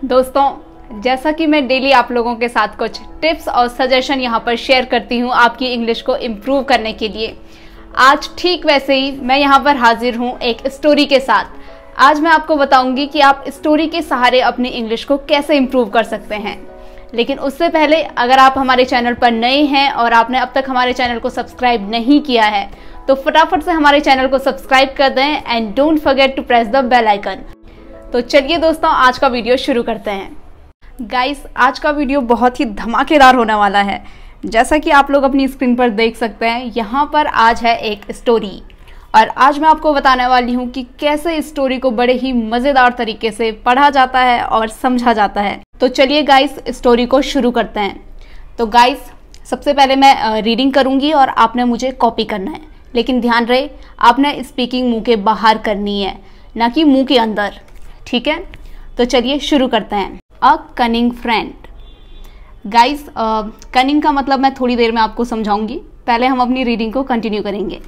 दोस्तों, जैसा कि मैं डेली आप लोगों के साथ कुछ टिप्स और सजेशन यहाँ पर शेयर करती हूँ आपकी इंग्लिश को इम्प्रूव करने के लिए, आज ठीक वैसे ही मैं यहाँ पर हाजिर हूँ एक स्टोरी के साथ। आज मैं आपको बताऊंगी कि आप स्टोरी के सहारे अपनी इंग्लिश को कैसे इम्प्रूव कर सकते हैं। लेकिन उससे पहले अगर आप हमारे चैनल पर नए हैं और आपने अब तक हमारे चैनल को सब्सक्राइब नहीं किया है तो फटाफट से हमारे चैनल को सब्सक्राइब कर दें and don't forget to press the bell icon. तो चलिए दोस्तों, आज का वीडियो शुरू करते हैं। गाइस, आज का वीडियो बहुत ही धमाकेदार होने वाला है। जैसा कि आप लोग अपनी स्क्रीन पर देख सकते हैं, यहाँ पर आज है एक स्टोरी और आज मैं आपको बताने वाली हूँ कि कैसे इस स्टोरी को बड़े ही मज़ेदार तरीके से पढ़ा जाता है और समझा जाता है। तो चलिए गाइस, स्टोरी को शुरू करते हैं। तो गाइस, सबसे पहले मैं रीडिंग करूँगी और आपने मुझे कॉपी करना है, लेकिन ध्यान रहे आपने स्पीकिंग मुंह के बाहर करनी है, ना कि मुंह के अंदर, ठीक है। तो चलिए शुरू करते हैं। अ कनिंग फ्रेंड। गाइस, कनिंग का मतलब मैं थोड़ी देर में आपको समझाऊंगी, पहले हम अपनी रीडिंग को कंटिन्यू करेंगे।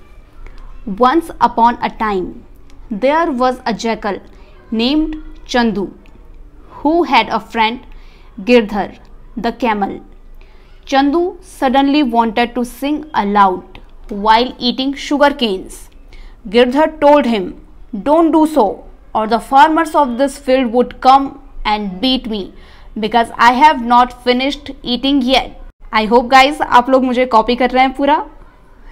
Once upon a time, there was a jackal named Chandu who had a friend, Girdhar, the camel. Chandu suddenly wanted to sing aloud while eating sugar canes. Girdhar told him, "Don't do so, or the farmers of this field would come and beat me because I have not finished eating yet." I hope guys आप लोग मुझे copy कर रहे हैं पूरा।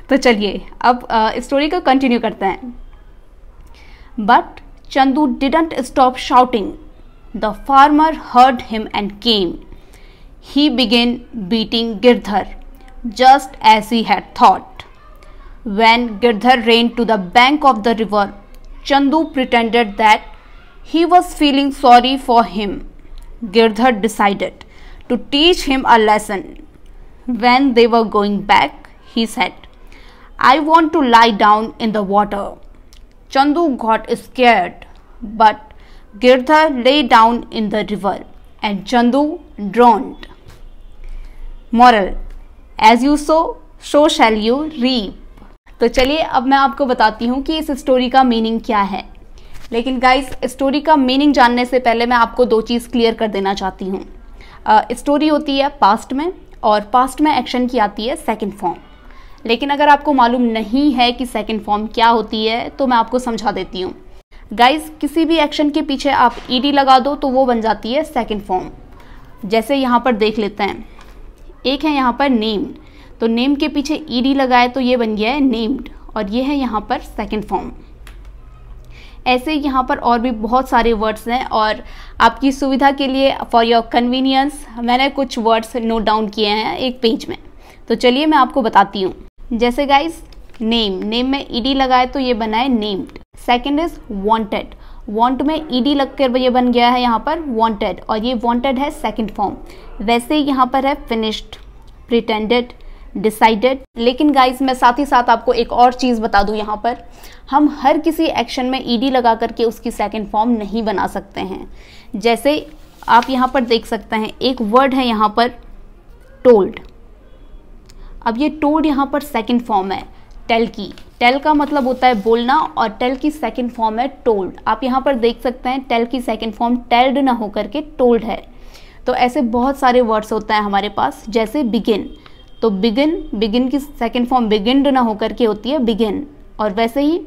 तो चलिए अब स्टोरी को कंटिन्यू करते हैं। But Chandu didn't stop shouting. The farmer heard him and came. He began beating Girdhar just as he had thought. When Girdhar ran to the bank of the river, Chandu pretended that he was feeling sorry for him. Girdhar decided to teach him a lesson. When they were going back, he said, "I want to lie down in the water." Chandu got scared, but Girdhar lay down in the river and Chandu drowned. Moral: as you sow, so shall you reap. तो चलिए अब मैं आपको बताती हूँ कि इस story का मीनिंग क्या है। लेकिन गाइस, स्टोरी का मीनिंग जानने से पहले मैं आपको दो चीज़ क्लियर कर देना चाहती हूँ। स्टोरी होती है पास्ट में और पास्ट में एक्शन की आती है सेकंड फॉर्म। लेकिन अगर आपको मालूम नहीं है कि सेकंड फॉर्म क्या होती है तो मैं आपको समझा देती हूँ। गाइस, किसी भी एक्शन के पीछे आप ईडी लगा दो तो वो बन जाती है सेकंड फॉर्म। जैसे यहाँ पर देख लेते हैं, एक है यहाँ पर नेम्ड, तो नेम के पीछे ईडी लगाए तो ये बन गया है नेम्ड और ये है यहाँ पर सेकंड फॉर्म। ऐसे यहाँ पर और भी बहुत सारे वर्ड्स हैं और आपकी सुविधा के लिए फॉर योर कन्वीनियंस मैंने कुछ वर्ड्स नोट डाउन किए हैं एक पेज में। तो चलिए मैं आपको बताती हूँ। जैसे गाइस, नेम में ईडी लगाए तो ये बना है named. Second is wanted. Want में ईडी लगकर ये बन गया है यहाँ पर वांटेड और ये वांटेड है सेकंड फॉर्म। वैसे ही यहाँ पर है फिनिश्ड, प्रिटेंडेड, डिसाइडेड। लेकिन गाइस, मैं साथ ही साथ आपको एक और चीज़ बता दूं, यहाँ पर हम हर किसी एक्शन में ईडी लगा करके उसकी सेकंड फॉर्म नहीं बना सकते हैं। जैसे आप यहाँ पर देख सकते हैं, एक वर्ड है यहाँ पर टोल्ड। अब ये टोल्ड यहाँ पर सेकंड फॉर्म है टेल की। टेल का मतलब होता है बोलना और टेल की सेकंड फॉर्म है टोल्ड। आप यहाँ पर देख सकते हैं टेल की सेकंड फॉर्म टेल्ड ना होकर के टोल्ड है। तो ऐसे बहुत सारे वर्ड्स होते हैं हमारे पास। जैसे बिगिन, तो बिगिन की सेकंड फॉर्म बिगिन्ड ना होकर के होती है बिगिन, और वैसे ही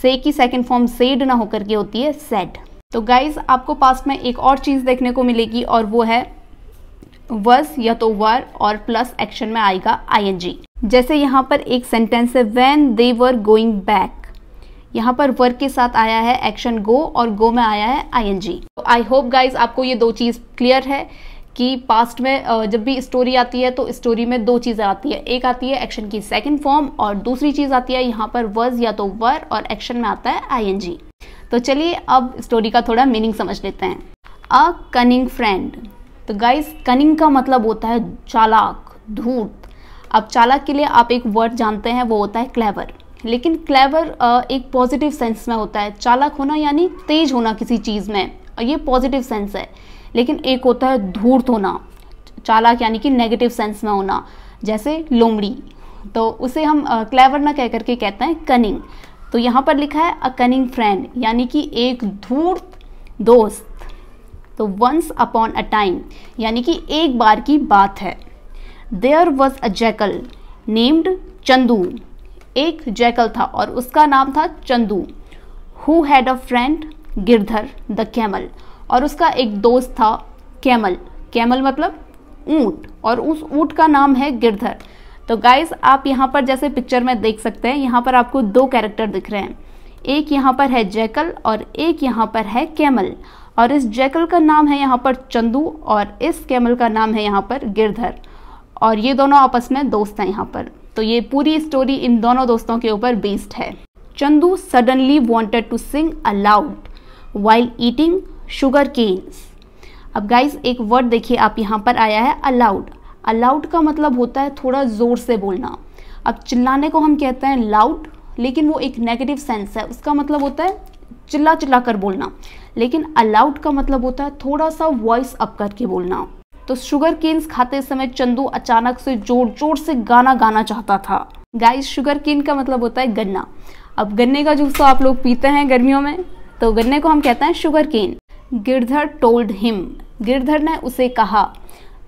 से की सेकंड फॉर्म सेड ना होकर के होती है सेड। तो गाइज, आपको पास्ट में एक और चीज़ देखने को मिलेगी और वो है वस या तो वर और प्लस एक्शन में आएगा आईएनजी। जैसे यहाँ पर एक सेंटेंस है when they were going back. यहाँ पर वर के साथ आया है एक्शन गो और गो में आया है आईएनजी। तो आई होप गाइज आपको ये दो चीज़ क्लियर है कि पास्ट में जब भी स्टोरी आती है तो स्टोरी में दो चीज़ें आती है। एक आती है एक्शन की सेकंड फॉर्म और दूसरी चीज़ आती है यहाँ पर वज या तो वर और एक्शन में आता है आईएनजी। तो चलिए अब स्टोरी का थोड़ा मीनिंग समझ लेते हैं। अ कनिंग फ्रेंड। तो गाइस, कनिंग का मतलब होता है चालाक, धूर्त। अब चालाक के लिए आप एक वर्ड जानते हैं, वो होता है क्लेवर। लेकिन क्लेवर एक पॉजिटिव सेंस में होता है। चालाक होना यानी तेज होना किसी चीज़ में, और ये पॉजिटिव सेंस है। लेकिन एक होता है धूर्त होना, चालाक यानी कि नेगेटिव सेंस में होना। जैसे लोमड़ी, तो उसे हम क्लेवर ना कह करके कहते हैं कनिंग। तो यहाँ पर लिखा है अ कनिंग फ्रेंड, यानी कि एक धूर्त दोस्त। तो वंस अपॉन अ टाइम यानी कि एक बार की बात है। There was a jackal named Chandu, एक जैकल था और उसका नाम था Chandu. Who had a friend Girdhar the camel, और उसका एक दोस्त था कैमल, कैमल मतलब ऊंट, और उस ऊंट का नाम है गिरधर। तो गाइस आप यहाँ पर जैसे पिक्चर में देख सकते हैं, यहाँ पर आपको दो कैरेक्टर दिख रहे हैं, एक यहाँ पर है जैकल और एक यहाँ पर है कैमल, और इस जैकल का नाम है यहाँ पर चंदू और इस कैमल का नाम है यहाँ पर गिरधर, और ये दोनों आपस में दोस्त हैं यहाँ पर। तो ये पूरी स्टोरी इन दोनों दोस्तों के ऊपर बेस्ड है। Chandu suddenly wanted to sing aloud while eating sugar canes. अब गाइस एक वर्ड देखिए आप यहाँ पर आया है अलाउड। अलाउड का मतलब होता है थोड़ा ज़ोर से बोलना। अब चिल्लाने को हम कहते हैं लाउड, लेकिन वो एक नेगेटिव सेंस है, उसका मतलब होता है चिल्ला चिल्ला कर बोलना, लेकिन अलाउड का मतलब होता है थोड़ा सा वॉइस अप करके बोलना। तो शुगर केन्स खाते समय चंदू अचानक से जोर जोर से गाना गाना चाहता था। गाइस शुगर केन का मतलब होता है गन्ना। अब गन्ने का जूस तो आप लोग पीते हैं गर्मियों में, तो गन्ने को हम कहते हैं sugar cane. Girdhar told him, Girdhar ने उसे कहा।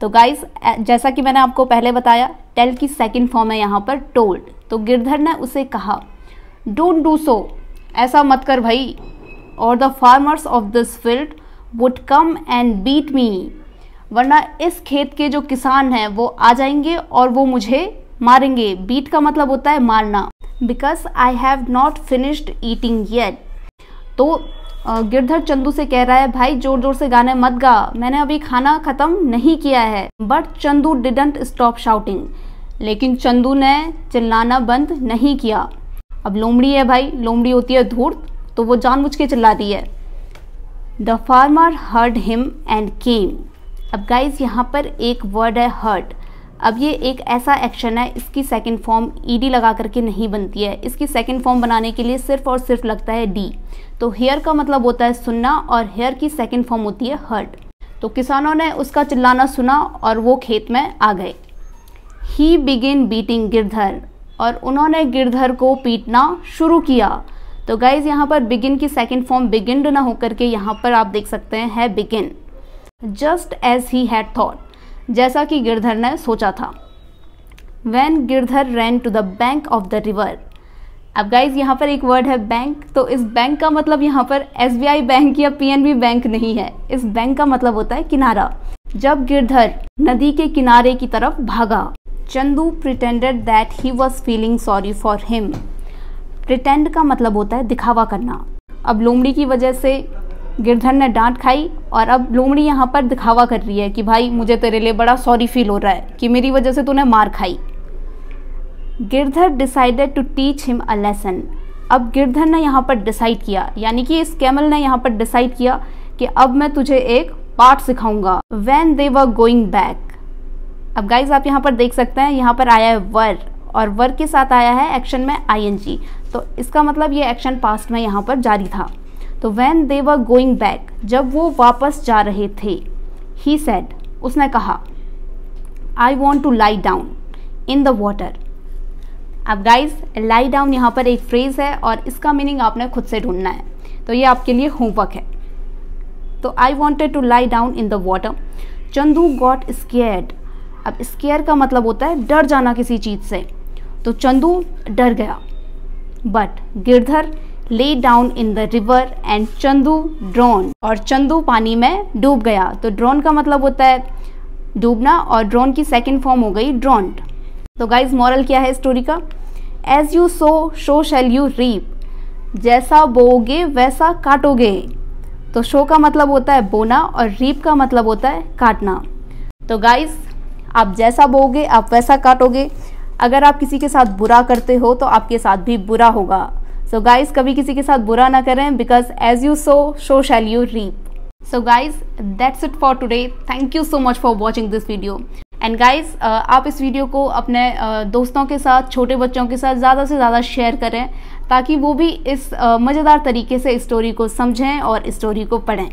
तो गाइस जैसा कि मैंने आपको पहले बताया, टेल की सेकंड फॉर्म है यहाँ पर टोल्ड। तो गिरधर ने उसे कहा डोंट डू सो, ऐसा मत कर भाई, और the farmers of this field would come and beat me, वरना इस खेत के जो किसान हैं वो आ जाएंगे और वो मुझे मारेंगे। बीट का मतलब होता है मारना। Because I have not finished eating yet. तो गिरधर चंदू से कह रहा है भाई जोर जोर से गाने मत गा, मैंने अभी खाना खत्म नहीं किया है। But Chandu didn't stop shouting, लेकिन चंदू ने चिल्लाना बंद नहीं किया। अब लोमड़ी है भाई, लोमड़ी होती है धूर्त, तो वो जानबूझ के चिल्ला रही है। The farmer heard him and केम। अब गाइज यहाँ पर एक वर्ड है हर्ड। अब ये एक ऐसा एक्शन है, इसकी सेकंड फॉर्म ईडी लगा करके नहीं बनती है, इसकी सेकंड फॉर्म बनाने के लिए सिर्फ और सिर्फ लगता है डी। तो हेयर का मतलब होता है सुनना और हेयर की सेकंड फॉर्म होती है हर्ड। तो किसानों ने उसका चिल्लाना सुना और वो खेत में आ गए। ही बिगिन बीटिंग गिरधर, और उन्होंने गिरधर को पीटना शुरू किया। तो गाइज यहाँ पर बिगिन की सेकंड फॉर्म बिगिनड ना होकर के यहाँ पर आप देख सकते हैं he begin. Just as he had thought, जैसा कि गिरधर ने सोचा था। When Girdhar ran to the bank of the river। अब गाइज यहाँ पर एक वर्ड है बैंक। तो इस बैंक का मतलब यहाँ पर SBI बैंक या PNB बैंक नहीं है, इस बैंक का मतलब होता है किनारा। जब गिरधर नदी के किनारे की तरफ भागा, Chandu pretended that he was feeling sorry for him. Pretend का मतलब होता है दिखावा करना। अब लोमड़ी की वजह से गिरधर ने डांट खाई और अब लोमड़ी यहाँ पर दिखावा कर रही है कि भाई मुझे तेरे लिए बड़ा सॉरी फील हो रहा है कि मेरी वजह से तूने मार खाई। Girdhar decided to teach him a lesson. अब गिरधर ने यहाँ पर डिसाइड किया, यानी कि इस कैमल ने यहाँ पर डिसाइड किया कि अब मैं तुझे एक पाठ सिखाऊंगा। When they were going back. अब गाइज आप यहाँ पर देख सकते हैं, यहाँ पर आया है वर और वर के साथ आया है एक्शन में ING। तो इसका मतलब ये एक्शन पास्ट में यहाँ पर जारी था। तो when they were going back, जब वो वापस जा रहे थे, ही सेड, उसने कहा, I want to lie down in the water. अब गाइज लाई डाउन यहाँ पर एक फ्रेज है और इसका मीनिंग आपने खुद से ढूंढना है, तो ये आपके लिए होमवर्क है। तो I wanted to lie down in the water. Chandu got scared. अब स्केयर का मतलब होता है डर जाना किसी चीज़ से, तो चंदू डर गया। But Girdhar lay down in the river and Chandu drone. और चंदू पानी में डूब गया। तो ड्रोन का मतलब होता है डूबना और ड्रोन की सेकंड फॉर्म हो गई ड्रोन्ड। तो गाइज मॉरल क्या है स्टोरी का? As you sow shall you reap. जैसा बोओगे वैसा काटोगे। तो शो का मतलब होता है बोना और रीप का मतलब होता है काटना। तो गाइज आप जैसा बोओगे आप वैसा काटोगे। अगर आप किसी के साथ बुरा करते हो तो आपके साथ भी बुरा होगा। सो गाइज कभी किसी के साथ बुरा ना करें, because as you sow shall you reap. So guys that's it for today. Thank you so much for watching this video. And guys आप इस वीडियो को अपने दोस्तों के साथ, छोटे बच्चों के साथ ज़्यादा से ज़्यादा शेयर करें ताकि वो भी इस मज़ेदार तरीके से स्टोरी को समझें और स्टोरी को पढ़ें।